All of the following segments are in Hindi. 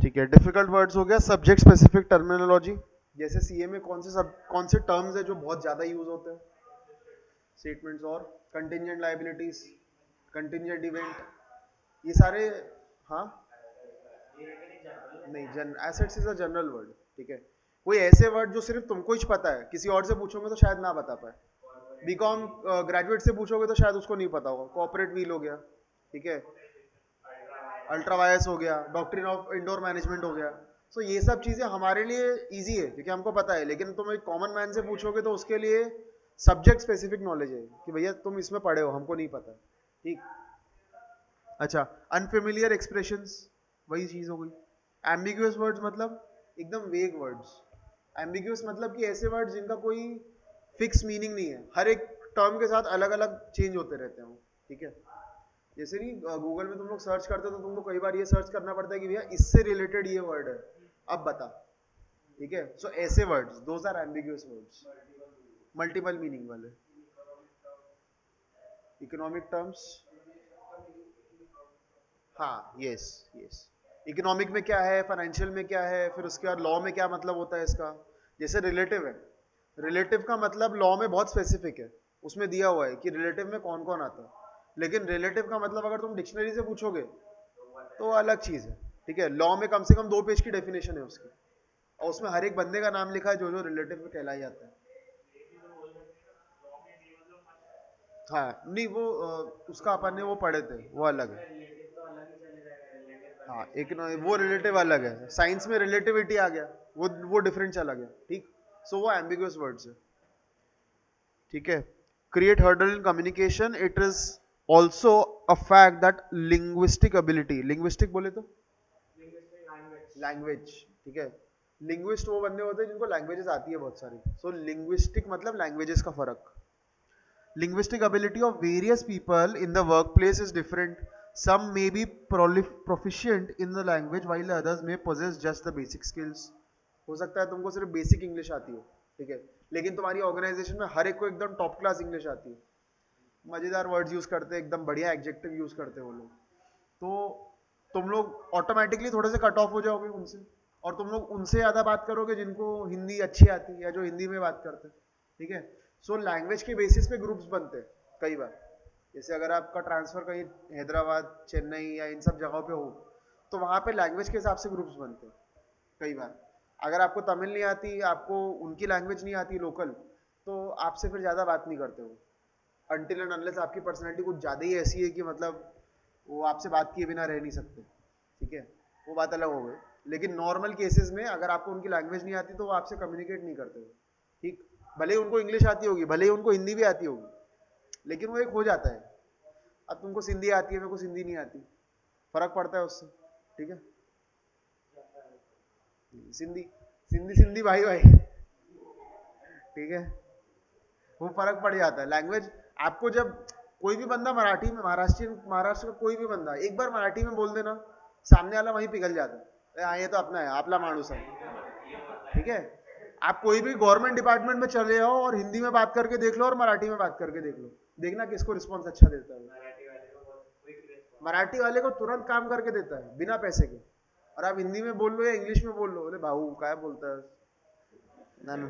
ठीक है, डिफिकल्ट वर्ड्स हो गया, सब्जेक्ट स्पेसिफिक टर्मिनोलॉजी, जैसे सीए में कौन से टर्म्स है जो बहुत ज्यादा यूज होते हैं, स्टेटमेंट्स और कंटिंजेंट लायबिलिटीज, कंटिंजेंट इवेंट, ये सारे। हाँ नहीं, assets is a general word, ठीक है। कोई ऐसे वर्ड जो सिर्फ तुमको ही पता है, किसी और से पूछोगे तो शायद ना बता पाए। बीकॉम ग्रेजुएट से पूछोगे तो शायद उसको नहीं पता होगा, कॉर्पोरेट व्हील हो गया, ठीक है, अल्ट्रा वायरस हो गया, डॉक्ट्रिन ऑफ इंडोर मैनेजमेंट हो गया। सो ये सब चीजें हमारे लिए इजी है क्योंकि हमको पता है, लेकिन तुम एक कॉमन मैन से पूछोगे तो उसके लिए सब्जेक्ट स्पेसिफिक नॉलेज है कि भैया तुम इसमें पढ़े हो, हमको नहीं पता, ठीक। अच्छा, अनफेमिलियर एक्सप्रेशंस, वही चीज हो गई। एम्बिगुअस वर्ड्स मतलब एकदम वेग वर्ड्स। एम्बिगुअस मतलब कि ऐसे वर्ड्स जिनका कोई फिक्स मीनिंग नहीं है, हर एक टर्म के साथ अलग अलग चेंज होते रहते हैं वो, ठीक है। जैसे नहीं गूगल में तुम लोग सर्च करते हो तो तुमको कई बार ये सर्च करना पड़ता है कि भैया इससे रिलेटेड ये वर्ड है, अब बता, ठीक है। सो ऐसे words, those are ambiguous words, multiple meaning वाले। इकोनॉमिक टर्म्स, हाँ, यस यस। इकोनॉमिक में क्या है, फाइनेंशियल में क्या है, फिर उसके बाद लॉ में क्या मतलब होता है इसका। जैसे रिलेटिव है, रिलेटिव का मतलब लॉ में बहुत स्पेसिफिक है, उसमें दिया हुआ है कि रिलेटिव में कौन कौन आता है, लेकिन रिलेटिव का मतलब अगर तुम डिक्शनरी से पूछोगे तो अलग चीज है, ठीक है। लॉ में कम से कम 2 पेज की डेफिनेशन है उसकी, और उसमें हर एक बंदे का नाम लिखा है जो जो रिलेटिव में कहलाया जाता है। हाँ नहीं, वो उसका अपन ने वो पढ़े थे, वो अलग है। हाँ, एक वो रिलेटिव अलग है, साइंस में रिलेटिविटी आ गया, वो डिफरेंस अलग है, ठीक। सो वो एम्बिगुअस वर्ड्स है, ठीक है। Create hurdle in communication, it is also a fact that linguistic ability, linguistic बोले तो लैंग्वेज, ठीक है। लिंग्विस्ट वो बंदे होते हैं जिनको लैंग्वेजेस आती है बहुत सारी। सो लिंग्विस्टिक मतलब लैंग्वेजेस का फर्क। Linguistic ability of various people in the workplace is different. Some may be proficient in the language while others may possess just the basic skills. हो सकता है तुमको सिर्फ बेसिक इंग्लिश आती हो, ठीक है, लेकिन तुम्हारी ऑर्गेनाइजेशन में हर एक को एकदम टॉप क्लास इंग्लिश आती है, मजेदार वर्ड्स यूज करते हैं, एकदम बढ़िया एडजेक्टिव यूज करते हैं वो लोग। तो तुम लोग ऑटोमेटिकली थोड़े से कट ऑफ हो जाओगे उनसे, और तुम लोग उनसे ज्यादा बात करोगे जिनको हिंदी अच्छी आती है या जो हिंदी में बात करते हैं, ठीक है। सो लैंग्वेज के बेसिस पे ग्रुप्स बनते हैं कई बार। जैसे अगर आपका ट्रांसफर कहीं हैदराबाद, चेन्नई या इन सब जगहों पे हो तो वहां पे लैंग्वेज के हिसाब से ग्रुप्स बनते हैं कई बार। अगर आपको तमिल नहीं आती, आपको उनकी लैंग्वेज नहीं आती लोकल, तो आपसे फिर ज्यादा बात नहीं करते वो, अनटिल एंड अनलेस आपकी पर्सनैलिटी कुछ ज्यादा ही ऐसी है कि मतलब वो आपसे बात किए बिना रह नहीं सकते, ठीक है, वो बात अलग हो गई। लेकिन नॉर्मल केसेस में अगर आपको उनकी लैंग्वेज नहीं आती तो वो आपसे कम्युनिकेट नहीं करते, ठीक। भले ही उनको इंग्लिश आती होगी, भले ही उनको हिंदी भी आती होगी, लेकिन वो एक हो जाता है। अब तुमको सिंधी आती है, मेरे को सिंधी नहीं आती, फर्क पड़ता है उससे, ठीक है। सिंधी सिंधी सिंधी भाई भाई, ठीक है, वो फर्क पड़ जाता है लैंग्वेज। आपको जब कोई भी बंदा मराठी में, महाराष्ट्र का कोई भी बंदा एक बार मराठी में बोल देना, सामने वाला वहीं पिघल जाता है, हाँ ये तो अपना है, आपला माणूस है, ठीक है। आप कोई भी गवर्नमेंट डिपार्टमेंट में चले जाओ और हिंदी में बात करके देख लो और मराठी में बात करके देख लो, देखना किसको रिस्पॉन्स अच्छा देता है। मराठी वाले को तुरंत काम करके देता है बिना पैसे के, और आप हिंदी में बोल लो या इंग्लिश में बोल लो, बोले भाऊ क्या बोलता है ना ना,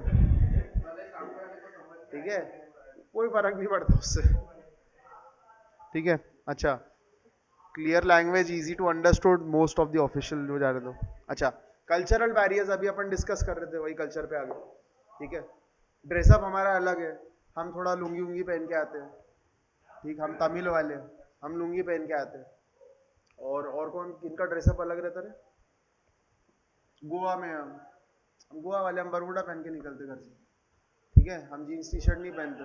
ठीक है, कोई फर्क नहीं पड़ता उससे, ठीक है। अच्छा, clear language, easy to understood, most of the official हो जा रहे तो। अच्छा, कल्चरल बैरियर्स अभी अपन डिस्कस कर रहे थे, वही कल्चर पे आ गए, ठीक है। ड्रेसअप हमारा अलग है, हम थोड़ा लुंगी उंगी पहन के आते हैं, ठीक, हम तमिल वाले हैं, हम लुंगी पहन के आते हैं। और कौन किनका ड्रेसअप अलग रहता है, गोवा में हम गोवा वाले हम बरमूडा पहन के निकलते घर से, ठीक है, हम जीन्स टी शर्ट नहीं पहनते,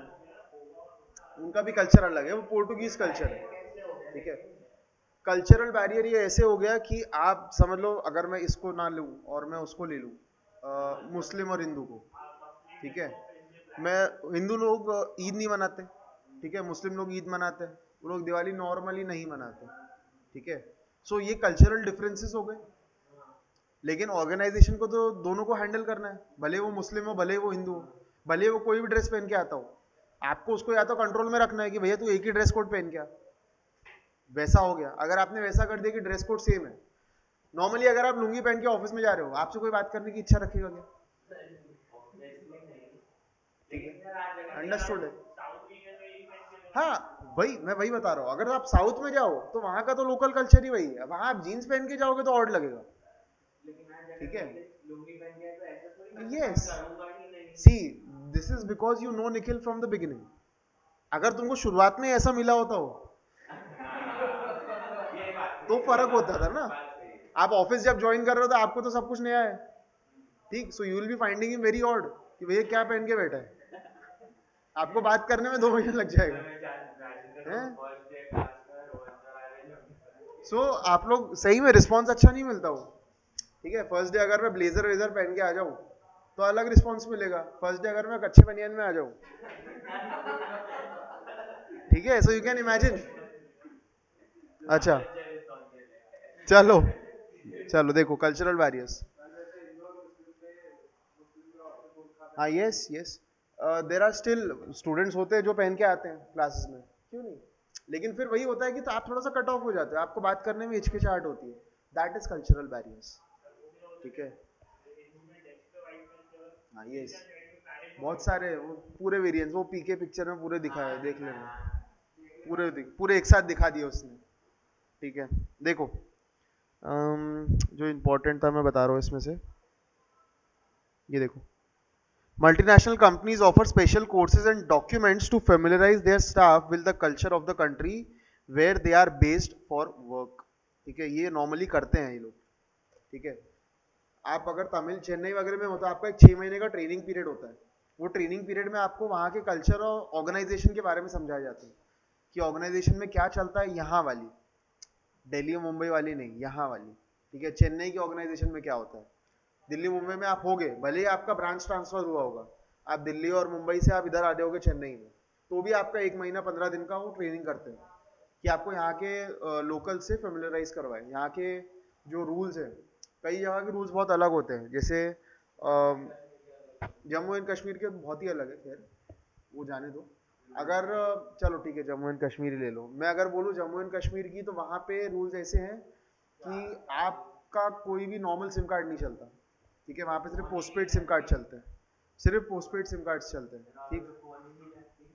उनका भी कल्चर अलग है, वो पोर्टुगीज कल्चर है, ठीक है। कल्चरल बैरियर ये ऐसे हो गया कि आप समझ लो अगर मैं इसको ना लूं और मैं उसको ले लूं, मुस्लिम और हिंदू को, ठीक है, मैं हिंदू लोग ईद नहीं मनाते, ठीक है, मुस्लिम लोग ईद मनाते हैं, वो लोग दिवाली नॉर्मली नहीं मनाते, ठीक है। सो ये कल्चरल डिफरेंसेस हो गए, लेकिन ऑर्गेनाइजेशन को तो दोनों को हैंडल करना है, भले वो मुस्लिम हो भले वो हिंदू हो, भले वो कोई भी ड्रेस पहन के आता हो, आपको उसको या तो कंट्रोल में रखना है कि भैया तू एक ही ड्रेस कोड पहन के आ, वैसा हो गया। अगर आपने वैसा कर दिया कि ड्रेस कोड सेम है, नॉर्मली अगर आप लुंगी पहन के ऑफिस में जा रहे हो, आपसे कोई बात करने की इच्छा रखेगा क्या? ठीक है, अंडरस्टूड है। हाँ, वही मैं वही बता रहा हूँ, अगर आप साउथ में जाओ तो वहां का तो लोकल कल्चर ही वही है, वहां आप जीन्स पहन के जाओगे तो ऑड लगेगा। ठीक है, yes, see this is because you know Nikhil from the beginning. अगर तुमको शुरुआत में ऐसा मिला होता हो तो फर्क होता था ना। आप ऑफिस जब ज्वाइन कर रहे हो तो आपको तो सब कुछ नया है, ठीक, so you will be finding him very odd कि भैया क्या पहन के बैठा है, आपको बात करने में 2 महीने लग जाएगा। सो आप लोग सही में रिस्पॉन्स अच्छा नहीं मिलता हो। ठीक है, फर्स्ट डे अगर मैं ब्लेजर वेजर पहन के आ जाऊं तो अलग रिस्पॉन्स मिलेगा, फर्स्ट डे अगर मैं अच्छे बनियान में आ जाऊं, ठीक है, सो यू कैन इमेजिन। अच्छा, चलो चलो देखो कल्चरल बैरियर्स। हाँ, yes yes, there are still students होते हैं जो पहन के आते हैं क्लासेस में, क्यों नहीं, लेकिन फिर वही होता है कि तो आप थोड़ा सा कट ऑफ हो जाते हो, आपको बात करने में हिचकिचाहट होती है, दैट इज कल्चरल बैरियर्स। ठीक है, हाँ, यस, बहुत सारे वो पूरे वेरिएंट्स वो पीके पिक्चर में पूरे दिखाए, देख लेना, पूरे एक साथ दिखा दिए उसने। ठीक है, देखो जो इम्पोर्टेंट था मैं बता रहा हूँ इसमें से, ये देखो, multinational companies offer special courses and documents to familiarize their staff with the culture of the country where they are based for work। ठीक है, ये नॉर्मली करते हैं ये लोग। ठीक है, आप अगर तमिल चेन्नई वगैरह में होता है, आपका एक 6 महीने का ट्रेनिंग पीरियड होता है, वो ट्रेनिंग पीरियड में आपको वहाँ के कल्चर और ऑर्गेनाइजेशन के बारे में समझाया जाता है कि ऑर्गेनाइजेशन में क्या चलता है, यहाँ वाली, दिल्ली मुंबई वाली नहीं, यहाँ वाली। ठीक है, चेन्नई की ऑर्गेनाइजेशन में क्या होता है, दिल्ली मुंबई में आप होगे, भले ही आपका ब्रांच ट्रांसफर हुआ होगा, आप दिल्ली और मुंबई से आप इधर आ जाओगे चेन्नई में, तो भी आपका 1 महीना 15 दिन का वो ट्रेनिंग करते हैं कि आपको यहाँ के लोकल से फेमिलराइज करवाए, यहाँ के जो रूल्स है, कई जगह के रूल्स बहुत अलग होते हैं, जैसे जम्मू एंड कश्मीर के बहुत ही अलग है, खैर वो जाने दो। अगर चलो ठीक है, जम्मू एंड कश्मीर ही ले लो, मैं अगर बोलूँ जम्मू एंड कश्मीर की, तो वहाँ पे रूल्स ऐसे हैं कि आपका कोई भी नॉर्मल सिम कार्ड नहीं चलता। ठीक है, वहाँ पे सिर्फ पोस्टपेड सिम कार्ड चलते हैं, सिर्फ पोस्टपेड सिम कार्ड्स चलते हैं। ठीक,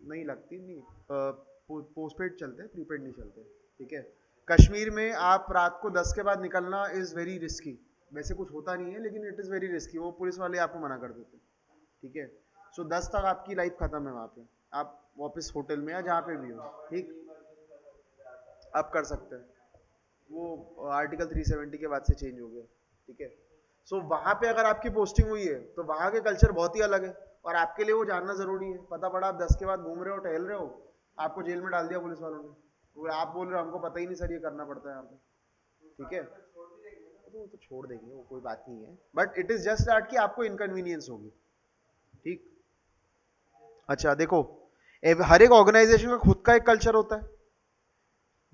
नहीं लगती, नहीं, पोस्टपेड चलते हैं, प्रीपेड नहीं चलते। ठीक है, कश्मीर में आप रात को 10 के बाद निकलना इज़ वेरी रिस्की, वैसे कुछ होता नहीं है लेकिन इट इज़ वेरी रिस्की, वो पुलिस वाले आपको मना कर देते हैं। ठीक है, सो 10 तक आपकी लाइफ खत्म है, वहाँ पे आप वापस होटल में या जहाँ पे भी हो, ठीक, आप कर सकते हैं, वो आर्टिकल 370 के बाद से चेंज हो गया। ठीक है, सो वहां पे अगर आपकी पोस्टिंग हुई है तो वहां के कल्चर बहुत ही अलग है, और आपके लिए वो जानना जरूरी है। पता पड़ा आप 10 के बाद घूम रहे हो, टहल रहे हो, आपको जेल में डाल दिया पुलिस वालों ने, वो आप बोल रहे हो हमको पता ही नहीं सर ये करना पड़ता है यहाँ पे। ठीक है, तो वो तो छोड़ देंगे, वो कोई बात नहीं है, but it is just that कि आपको इनकन्वीनियंस होगी। ठीक, अच्छा देखो, हर एक ऑर्गेनाइजेशन का खुद का एक कल्चर होता है,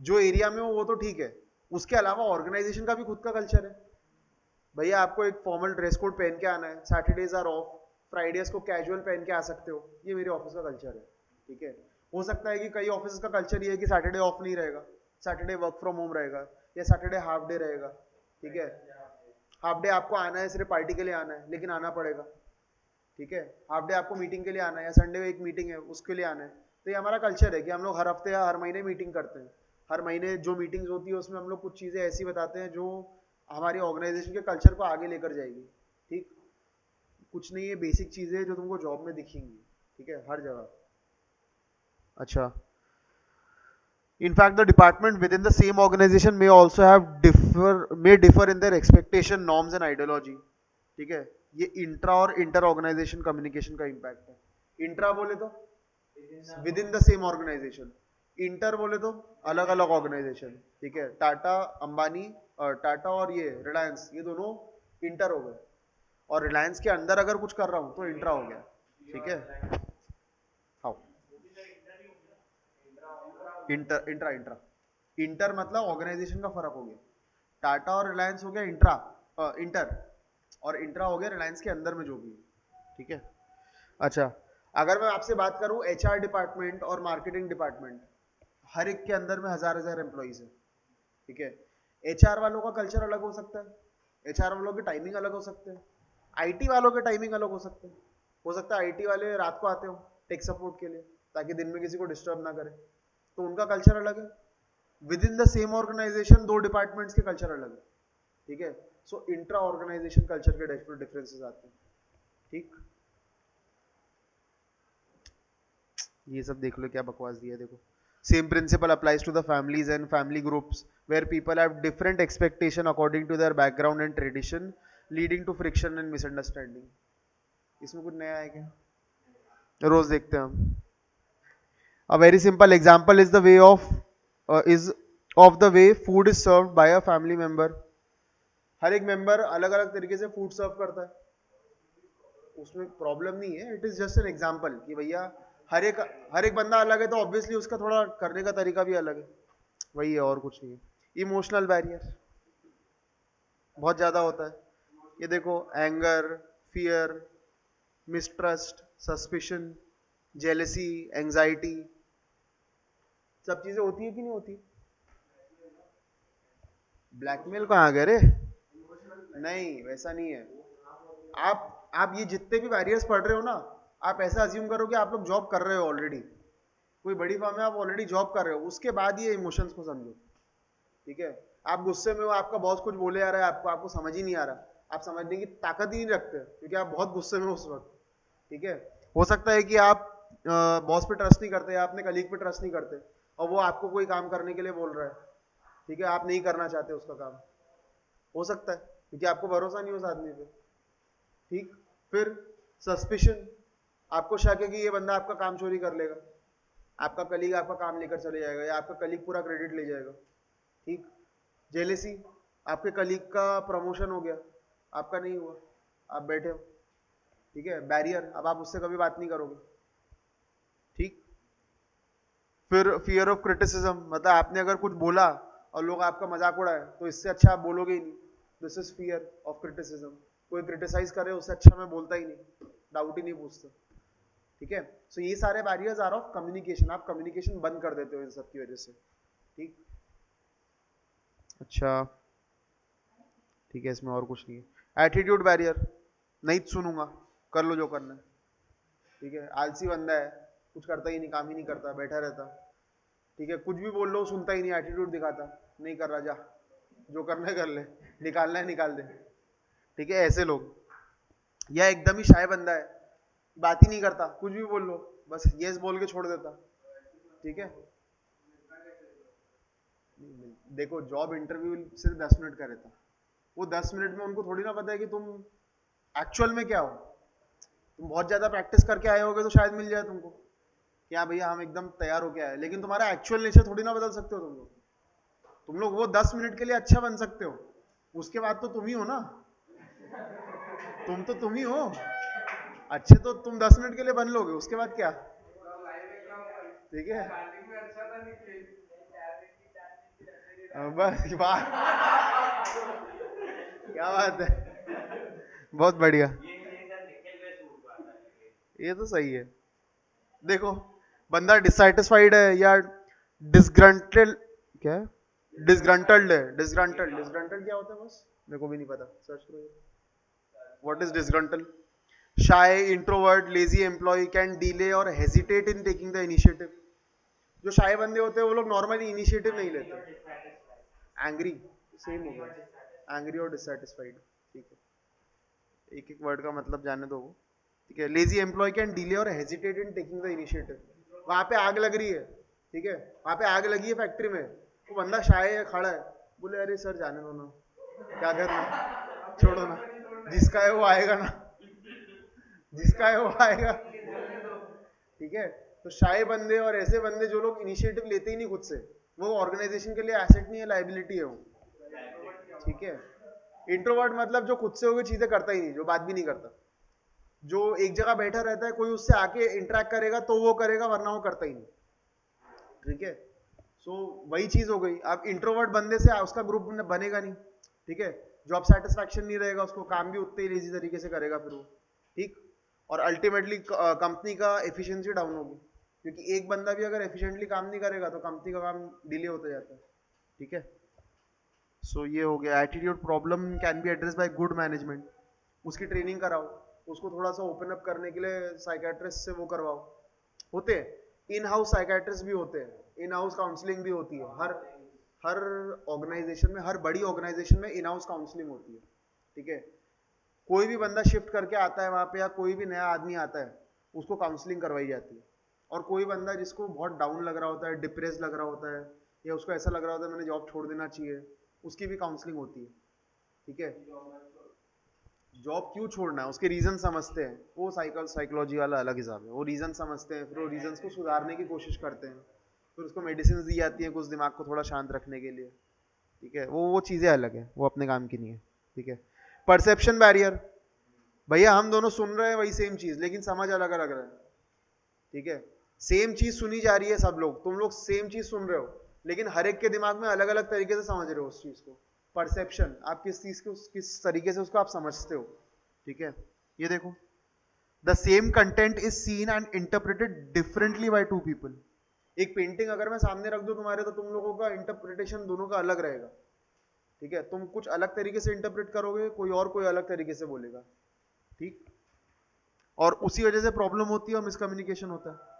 जो एरिया में हो वो तो ठीक है, उसके अलावा ऑर्गेनाइजेशन का भी खुद का कल्चर है। भैया आपको एक फॉर्मल ड्रेस कोड पहन के आना है, सैटरडेज आर ऑफ, फ्राइडेज को कैजुअल पहन के आ सकते हो, ये मेरे ऑफिस का कल्चर है। ठीक है, हो सकता है कि कई ऑफिस का कल्चर ये है कि सैटरडे ऑफ नहीं रहेगा, सैटरडे वर्क फ्रॉम होम रहेगा, या सैटरडे हाफ डे रहेगा। ठीक है, हाफ डे आपको आना है, सिर्फ पार्टी के लिए आना है, लेकिन आना पड़ेगा। ठीक है, हाफ डे आपको मीटिंग के लिए आना है, या संडे में एक मीटिंग है उसके लिए आना है। तो ये हमारा कल्चर है कि हम लोग हर हफ्ते या हर महीने मीटिंग करते हैं, हर महीने जो मीटिंग्स होती है उसमें हम लोग कुछ चीज़ें ऐसी बताते हैं जो हमारी ऑर्गेनाइजेशन के कल्चर को आगे लेकर जाएगी। ठीक, कुछ नहीं, ये बेसिक चीज़ें हैं जो तुमको जॉब में दिखेंगी। ठीक है, हर जगह। अच्छा, in fact the department within the same organization may also have differ in their expectation, norms and ideology। ठीक है, ये इंट्रा और इंटर ऑर्गेनाइजेशन कम्युनिकेशन का इम्पैक्ट है। इंट्रा बोले तो within the same organisation, inter बोले तो अलग अलग ऑर्गेनाइजेशन। ठीक है, टाटा अंबानी, टाटा और ये रिलायंस, ये दोनों इंटर हो गए, और रिलायंस के अंदर अगर कुछ कर रहा हूं तो इंट्रा हो गया। ठीक है, how, inter intra intra, inter मतलब ऑर्गेनाइजेशन का फर्क हो गया, टाटा और रिलायंस हो गया इंट्रा, इंटर, और इंट्रा हो गया रिलायंस के अंदर में जो भी। ठीक है, अच्छा, अगर मैं आपसे बात करूं एचआर डिपार्टमेंट और मार्केटिंग डिपार्टमेंट, हर एक के अंदर में हजार हजार एम्प्लॉइज है। ठीक है, एचआर वालों का कल्चर अलग हो सकता है, एचआर वालों की टाइमिंग अलग हो सकते हैं, आईटी वालों के टाइमिंग अलग हो सकता है आईटी वाले रात को आते हो टेक सपोर्ट के लिए ताकि दिन में किसी को डिस्टर्ब ना करे, तो उनका कल्चर अलग है। Within the same organisation दो डिपार्टमेंट्स के कल्चर अलग है, ठीक है। सो इंट्रा ऑर्गेनाइजेशन कल्चर के डिफरेंसेस आते हैं, ठीक। ये सब देख लो क्या बकवास दिया है, देखो same principle applies to the families and family groups where people have different expectation according to their background and tradition leading to friction and misunderstanding. इसमें कुछ नया है क्या? रोज देखते हैं हम। A very simple example is the way of the way food is served by a family member. हर एक मेंबर अलग अलग तरीके से फूड सर्व करता है, उसमें प्रॉब्लम नहीं है, it is just an example कि भैया हर एक बंदा अलग है तो ऑब्वियसली उसका थोड़ा करने का तरीका भी अलग है, वही है और कुछ नहीं है। इमोशनल बैरियर बहुत ज्यादा होता है, ये देखो anger, fear, mistrust, suspicion, jealousy, anxiety, सब चीजें होती है कि नहीं होती? ब्लैकमेल कहाँ आ गया रे? नहीं वैसा नहीं है। आप ये जितने भी बैरियर्स पढ़ रहे हो ना, आप ऐसा अज्यूम करो कि आप लोग जॉब कर रहे हो ऑलरेडी, कोई बड़ी फर्म है आप ऑलरेडी जॉब कर रहे हो, उसके बाद ये इमोशंस को समझो, ठीक है। आप गुस्से में हो, आपका बॉस कुछ बोले आ रहा है, आपको समझ ही नहीं आ रहा, आप समझने की ताकत ही नहीं रखते क्योंकि आप बहुत गुस्से में हो उस वक्त, ठीक है। हो सकता है कि आप बॉस पे ट्रस्ट नहीं करते, आप अपने कलीग पे ट्रस्ट नहीं करते और वो आपको कोई काम करने के लिए बोल रहा है, ठीक है, आप नहीं करना चाहते उसका काम, हो सकता है क्योंकि आपको भरोसा नहीं उस आदमी पे, ठीक। फिर सस्पिशन, आपको शक है कि ये बंदा आपका काम चोरी कर लेगा, आपका कलीग आपका काम लेकर चले जाएगा या आपका कलीग पूरा क्रेडिट ले जाएगा, ठीक। जेलेसी, आपके कलीग का प्रमोशन हो गया, आपका नहीं हुआ, आप बैठे हो, ठीक है। बैरियर, अब आप उससे कभी बात नहीं करोगे, ठीक। फिर फियर ऑफ क्रिटिसिज्म, मतलब आपने अगर कुछ बोला और लोग आपका मजाक उड़ाए तो इससे अच्छा आप बोलोगे ही नहीं, this is fear of criticism. कोई क्रिटिसाइज करे उससे अच्छा मैं बोलता ही नहीं, डाउट ही नहीं पूछता, ठीक है। सो ये सारे बैरियर्स आर ऑफ कम्युनिकेशन, आप कम्युनिकेशन बंद कर देते हो इन सब की वजह से, ठीक। अच्छा ठीक है, इसमें और कुछ नहीं है। एटीट्यूड बैरियर, नहीं सुनूंगा, कर लो जो करना है, ठीक है। आलसी बंदा है, कुछ करता ही नहीं, काम ही नहीं करता, बैठा रहता, ठीक है। कुछ भी बोल लो सुनता ही नहीं, एटीट्यूड दिखाता, नहीं कर रहा, जा जो करना है कर ले, निकालना है निकाल दे, ठीक है। ऐसे लोग, या एकदम ही शाय बंदा है, बात ही नहीं करता, कुछ भी बोल लो बस यस बोल के छोड़ देता, ठीक है। देखो जॉब इंटरव्यू सिर्फ 10 मिनट का रहता, वो 10 मिनट में उनको थोड़ी ना पता है कि तुम एक्चुअल में क्या हो। तुम बहुत ज्यादा प्रैक्टिस करके आए होगे तो शायद मिल जाए तुमको कि हाँ भैया हम एकदम तैयार होके आए, लेकिन तुम्हारा एक्चुअल नेचर थोड़ी ना बदल सकते हो तुम लोग वो 10 मिनट के लिए अच्छा बन सकते हो, उसके बाद तो तुम ही हो ना, तुम ही हो, अच्छे तो तुम 10 मिनट के लिए बन लोगे, उसके बाद क्या, ठीक है। बस बात, क्या बात है, बहुत बढ़िया, ये तो सही है। देखो बंदा डिससेटिस्फाइड है या डिसग्रंटेड, क्या है, डिसग्रंटल्ड है, डिसग्रंटल्ड क्या होता है, बस मेरे को भी नहीं पता, सर्च करो what is disgruntle. Shy, introvert, lazy employ can delay और hesitate in taking the initiative. जो शाय बंदे होते हैं वो लोग नॉर्मली इनिशिएटिव नहीं लेते। एंग्री, सेम हो गया, एंग्री और डिससेटिस्फाइड, ठीक है। एक एक वर्ड का मतलब जाने दो वो, ठीक है। लेजी एम्प्लॉय कैन डिले और hesitate in taking the initiative. वहां पे आग लग रही है, ठीक है, वहां पे आग लगी है फैक्ट्री में, वो बंदा शाय है, खड़ा है, बोले अरे सर जाने दो ना, क्या करना, छोड़ो ना, जिसका है वो आएगा ना, जिसका है वो आएगा, ठीक है। तो शाय बंदे और ऐसे बंदे जो लोग इनिशिएटिव लेते ही नहीं खुद से, वो ऑर्गेनाइजेशन के लिए एसेट नहीं है, लाइबिलिटी है वो, ठीक है। इंट्रोवर्ट मतलब जो खुद से होकर चीजें करता ही नहीं, जो बात भी नहीं करता, जो एक जगह बैठा रहता है, कोई उससे आके इंटरेक्ट करेगा तो वो करेगा वरना वो करता ही नहीं, ठीक है। सो वही चीज हो गई। अब इंट्रोवर्ट बंदे से उसका ग्रुप बनेगा नहीं, ठीक है। जॉब सेटिस्फैक्शन नहीं रहेगा उसको, काम भी उतने ही लेजी तरीके से करेगा फिर वो, ठीक। और अल्टीमेटली कंपनी का एफिशिएंसी डाउन होगी, क्योंकि एक बंदा भी अगर एफिशिएंटली काम नहीं करेगा तो कंपनी का काम डिले होता जाता है, ठीक है। सो ये हो गया attitude problem can be address by good management. उसकी ट्रेनिंग कराओ, उसको थोड़ा सा ओपन अप करने के लिए साइकेट्रिस्ट से वो करवाओ. होते हैं इन हाउस साइकेट्रिस्ट भी होते हैं, इन हाउस काउंसलिंग भी होती है. हर हर ऑर्गेनाइजेशन में, हर बड़ी ऑर्गेनाइजेशन में इन हाउस काउंसलिंग होती है. ठीक है. कोई भी बंदा शिफ्ट करके आता है वहां पे या कोई भी नया आदमी आता है, उसको काउंसलिंग करवाई जाती है. और कोई बंदा जिसको बहुत डाउन लग रहा होता है, डिप्रेस लग रहा होता है, या उसको ऐसा लग रहा होता है मैंने जॉब छोड़ देना चाहिए, उसकी भी काउंसलिंग होती है. ठीक है. जॉब क्यों छोड़ना है उसके रीजन समझते हैं, वो साइकोलॉजी वाला अलग हिसाब है. वो रीजन समझते हैं, फिर वो रीजन को सुधारने की कोशिश करते हैं, फिर उसको मेडिसिन दी जाती है कुछ दिमाग को थोड़ा शांत रखने के लिए. ठीक है. वो चीजें अलग है, वो अपने काम की नहीं है. ठीक है. Perception barrier. भैया हम दोनों सुन रहे हैं वही सेम चीज, लेकिन समझ अलग अलग रहा है. ठीक है. सेम चीज सुनी जा रही है, सब लोग, तुम लोग सेम चीज सुन रहे हो, लेकिन हर एक के दिमाग में अलग अलग तरीके से समझ रहे हो उस चीज को. परसेप्शन, आप किस चीज को किस तरीके से उसको आप समझते हो. ठीक है. ये देखो, the same content is seen and interpreted differently by two people. एक पेंटिंग अगर मैं सामने रख दूं तुम्हारे, तो तुम लोगों का इंटरप्रिटेशन दोनों का अलग रहेगा. ठीक है. तुम कुछ अलग तरीके से इंटरप्रेट करोगे, कोई अलग तरीके से बोलेगा. ठीक. और उसी वजह से प्रॉब्लम होती है और मिसकम्युनिकेशन होता है.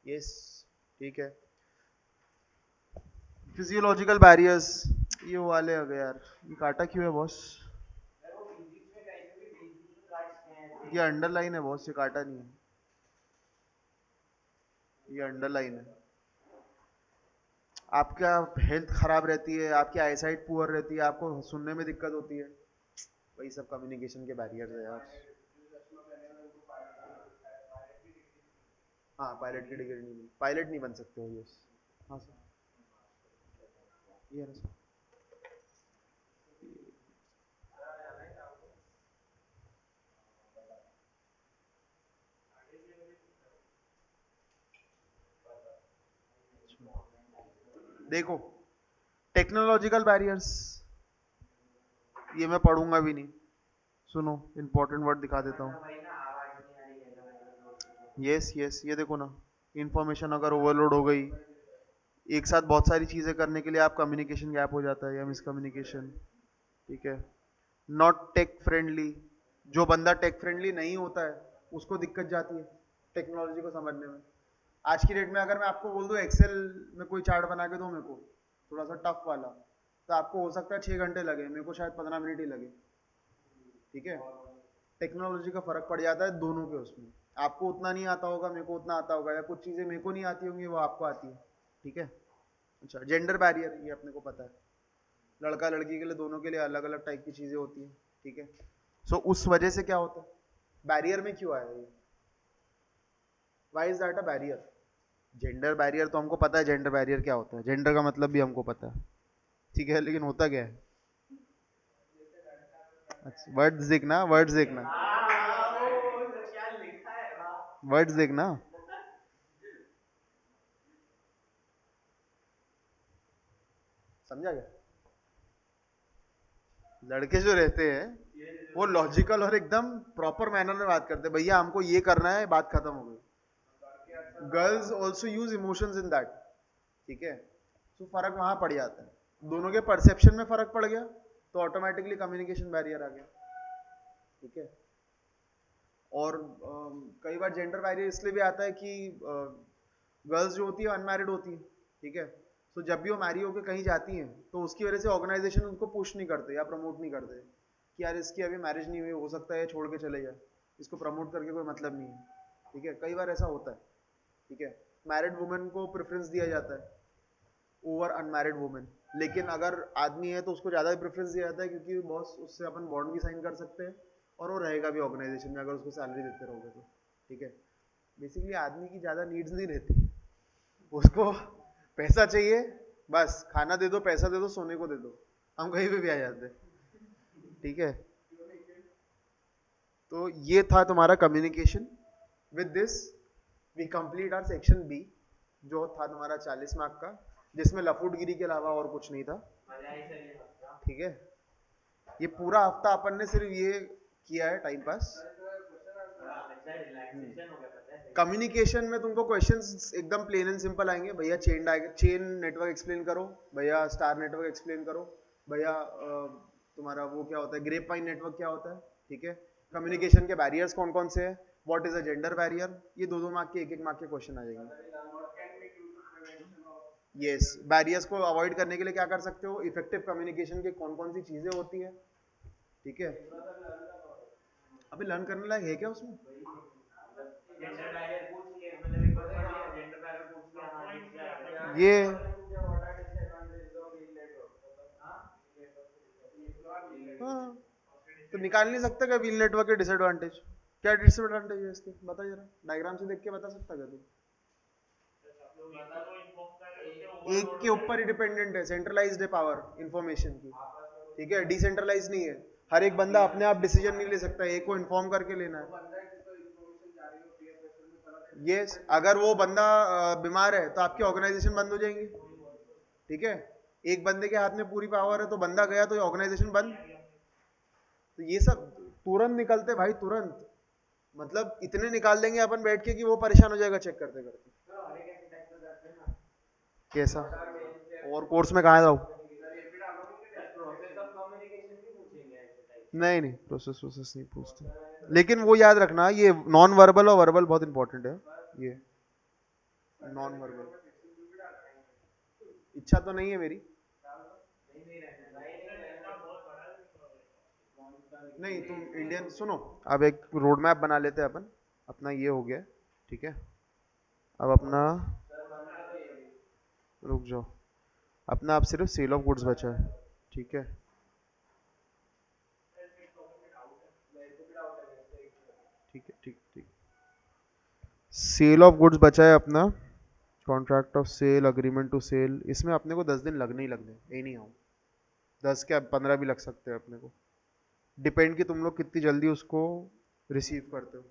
यस. ठीक है. फिजियोलॉजिकल बैरियर्स, ये वाले आ गए यार. ये काटा क्यों है बॉस? ये अंडरलाइन है बॉस, ये काटा नहीं है. ये अंडरलाइन है. आपका हेल्थ खराब रहती है, आपकी आईसाइट पुअर रहती है, आपको सुनने में दिक्कत होती है, वही सब कम्युनिकेशन के बैरियर्स है यार. हाँ, पायलट की डिग्री नहीं, पायलट नहीं बन सकते हो. यस. हाँ सर. ये है ना सर. देखो, टेक्नोलॉजिकल बैरियर्स, ये मैं पढ़ूंगा भी नहीं. सुनो, इंपॉर्टेंट वर्ड दिखा देता हूँ. यस यस, ये देखो ना, इंफॉर्मेशन अगर ओवरलोड हो गई, एक साथ बहुत सारी चीजें करने के लिए आप कम्युनिकेशन गैप हो जाता है या मिसकम्युनिकेशन. ठीक है. नॉट टेक फ्रेंडली, जो बंदा टेक फ्रेंडली नहीं होता है उसको दिक्कत जाती है टेक्नोलॉजी को समझने में. आज की डेट में अगर मैं आपको बोल दूं एक्सेल में कोई चार्ट बना के दो मेरे को, थोड़ा सा टफ वाला, तो आपको हो सकता है 6 घंटे लगे, मेरे को शायद 15 मिनट ही लगे. ठीक है. टेक्नोलॉजी का फर्क पड़ जाता है दोनों के उसमें. आपको उतना नहीं आता होगा, मेरे को उतना आता होगा, या कुछ चीजें मेरे को नहीं आती होंगी वो आपको आती है. ठीक है. अच्छा, जेंडर बैरियर, ये अपने को पता है, लड़का लड़की के लिए दोनों के लिए अलग अलग टाइप की चीजें होती है. ठीक है. सो उस वजह से क्या होता है, बैरियर में क्यों आया ये, why is that a barrier. Gender barrier तो हमको पता है, जेंडर बैरियर क्या होता है, जेंडर का मतलब भी हमको पता है. ठीक है. लेकिन होता क्या है? अच्छा, वर्ड्स देखना, वर्ड्स देखना, वर्ड्स देखना. समझा क्या? लड़के जो रहते हैं वो लॉजिकल और एकदम प्रॉपर मैनर में बात करते हैं, भैया हमको ये करना है, बात खत्म हो गई. Girls also use emotions in that. ठीक है. तो फर्क वहां पड़ जाता है, दोनों के परसेप्शन में फर्क पड़ गया, तो ऑटोमेटिकली कम्युनिकेशन बैरियर आ गया. ठीक है. और कई बार जेंडर बैरियर इसलिए भी आता है कि गर्ल्स जो होती है अनमैरिड होती है. ठीक है. तो जब भी वो मैरी होकर कहीं जाती हैं, तो उसकी वजह से ऑर्गेनाइजेशन उनको पुश नहीं करते या प्रमोट नहीं करते कि यार इसकी अभी मैरिज नहीं हुई, हो सकता है छोड़ के चले जाए, इसको प्रमोट करके कोई मतलब नहीं है. ठीक है. कई बार ऐसा होता है. ठीक है. मैरिड वुमेन को प्रेफरेंस दिया जाता है ओवर अनमैरिड वुमेन, लेकिन अगर आदमी है तो उसको ज्यादा प्रेफरेंस दिया जाता है, क्योंकि बॉस उससे अपन बॉन्ड भी साइन कर सकते हैं और वो रहेगा भी ऑर्गेनाइजेशन में अगर उसको सैलरी देते रहोगे तो. ठीक है. बेसिकली आदमी की ज्यादा नीड्स नहीं रहती, उसको पैसा चाहिए, बस खाना दे दो, पैसा दे दो, सोने को दे दो, हम कहीं पे भी आ जाते हैं. ठीक है. तो ये था तुम्हारा communication. With this we complete our section B, जो था तुम्हारा 40 मार्क का, जिसमें लफुटगिरी के अलावा और कुछ नहीं था. ठीक है. ये पूरा हफ्ता अपन ने सिर्फ ये किया है टाइम पास. कम्युनिकेशन में तुमको क्वेश्चंस एकदम प्लेन एंड सिंपल आएंगे, भैया चेन नेटवर्क एक्सप्लेन करो, भैया स्टार नेटवर्क एक्सप्लेन करो, भैया तुम्हारा वो क्या होता है, ग्रेप वाइन नेटवर्क क्या होता है, ठीक है। कम्युनिकेशन के बैरियर्स कौन कौन से हैं, what is a gender barrier, ये 2-2 मार्क के 1-1 मार्क के क्वेश्चन आ जाएंगे। यस, बैरियर्स को अवॉइड करने के लिए क्या कर सकते हो, इफेक्टिव कम्युनिकेशन के कौन कौन सी चीजें होती है, ठीक है। अभी लर्न करने लायक है क्या उसमें? ये हाँ, तो निकाल नहीं सकता क्या व्हील नेटवर्क के डिसएडवांटेज, क्या डिसएडवांटेज है इसके, बता जरा, डायग्राम से देख के बता सकता क्या तू? एक के ऊपर ही डिपेंडेंट है, सेंट्रलाइज्ड है पावर इंफॉर्मेशन की, ठीक है, डिसेंट्रलाइज नहीं है। हर एक बंदा अपने आप डिसीजन नहीं ले सकता, एक को इन्फॉर्म करके लेना है। यस, अगर वो बंदा बीमार है तो आपकी ऑर्गेनाइजेशन बंद हो जाएंगी, ठीक है। एक बंदे के हाथ में पूरी पावर है तो बंदा गया तो ऑर्गेनाइजेशन बंद। तो ये सब तुरंत निकलते भाई, तुरंत, मतलब इतने निकाल देंगे अपन बैठ के कि वो परेशान हो जाएगा चेक करते करते। कैसा और कोर्स में कहाँ जाऊँ? नहीं नहीं, प्रोसेस प्रोसेस नहीं पूछते, लेकिन वो याद रखना ये नॉन वर्बल और वर्बल बहुत इंपॉर्टेंट है। ये नॉन वर्बल, इच्छा तो नहीं है मेरी, नहीं तुम इंडियन सुनो, अब एक रोड मैप बना लेते हैं अपन, अपना ये हो गया, ठीक है। अब अपना, रुक जाओ, अपना अब सिर्फ सेल ऑफ गुड्स बचा है, ठीक है। ठीक है, ठीक ठीक, सेल ऑफ गुड्स बचा है अपना, contract of sale, agreement to sell, इसमें अपने को 10 दिन लगने ही लगने, एनी हाउ 10 क्या 15 भी लग सकते हैं अपने को, डिपेंड कि तुम लोग कितनी जल्दी उसको रिसीव करते हो।